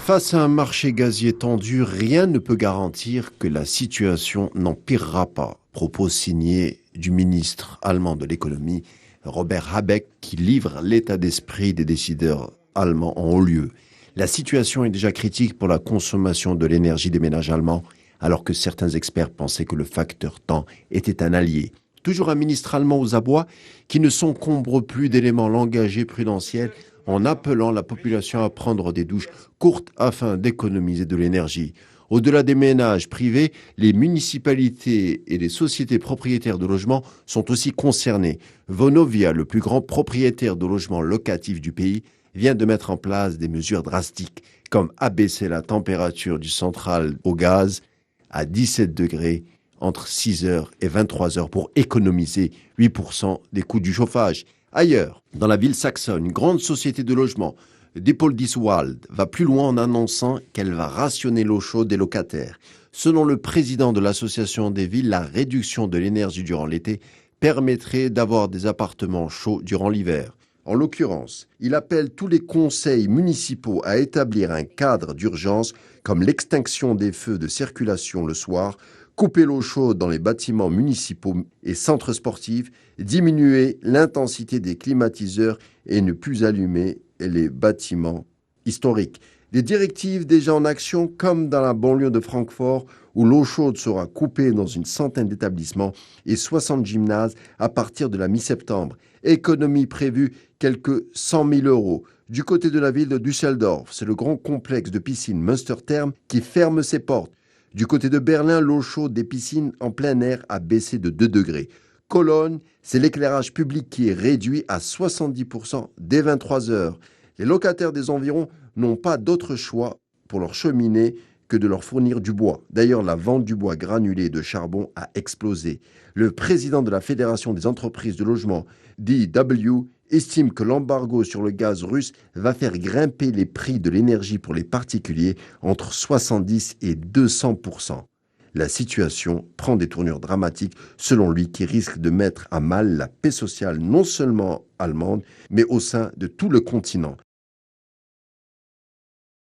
Face à un marché gazier tendu, rien ne peut garantir que la situation n'empirera pas. Propos signés du ministre allemand de l'économie, Robert Habeck, qui livre l'état d'esprit des décideurs allemands en haut lieu. La situation est déjà critique pour la consommation de l'énergie des ménages allemands, alors que certains experts pensaient que le facteur temps était un allié. Toujours un ministre allemand aux abois qui ne s'encombre plus d'éléments langagiers prudentiels en appelant la population à prendre des douches courtes afin d'économiser de l'énergie. Au-delà des ménages privés, les municipalités et les sociétés propriétaires de logements sont aussi concernées. Vonovia, le plus grand propriétaire de logements locatifs du pays, vient de mettre en place des mesures drastiques, comme abaisser la température du central au gaz à 17 degrés entre 6 heures et 23 heures pour économiser 8% des coûts du chauffage. Ailleurs, dans la ville saxonne, une grande société de logement, Dippoldiswald, va plus loin en annonçant qu'elle va rationner l'eau chaude des locataires. Selon le président de l'association des villes, la réduction de l'énergie durant l'été permettrait d'avoir des appartements chauds durant l'hiver. En l'occurrence, il appelle tous les conseils municipaux à établir un cadre d'urgence comme l'extinction des feux de circulation le soir, couper l'eau chaude dans les bâtiments municipaux et centres sportifs, diminuer l'intensité des climatiseurs et ne plus allumer les bâtiments historiques. Des directives déjà en action comme dans la banlieue de Francfort où l'eau chaude sera coupée dans une centaine d'établissements et 60 gymnases à partir de la mi-septembre. Économie prévue quelques 100 000 euros. Du côté de la ville de Düsseldorf, c'est le grand complexe de piscine Münstertherm qui ferme ses portes. Du côté de Berlin, l'eau chaude des piscines en plein air a baissé de 2 degrés. Cologne, c'est l'éclairage public qui est réduit à 70% dès 23 heures. Les locataires des environs n'ont pas d'autre choix pour leur cheminée que de leur fournir du bois. D'ailleurs, la vente du bois granulé de charbon a explosé. Le président de la Fédération des entreprises de logement, DW, estime que l'embargo sur le gaz russe va faire grimper les prix de l'énergie pour les particuliers entre 70 et 200%. La situation prend des tournures dramatiques, selon lui, qui risquent de mettre à mal la paix sociale non seulement allemande, mais au sein de tout le continent.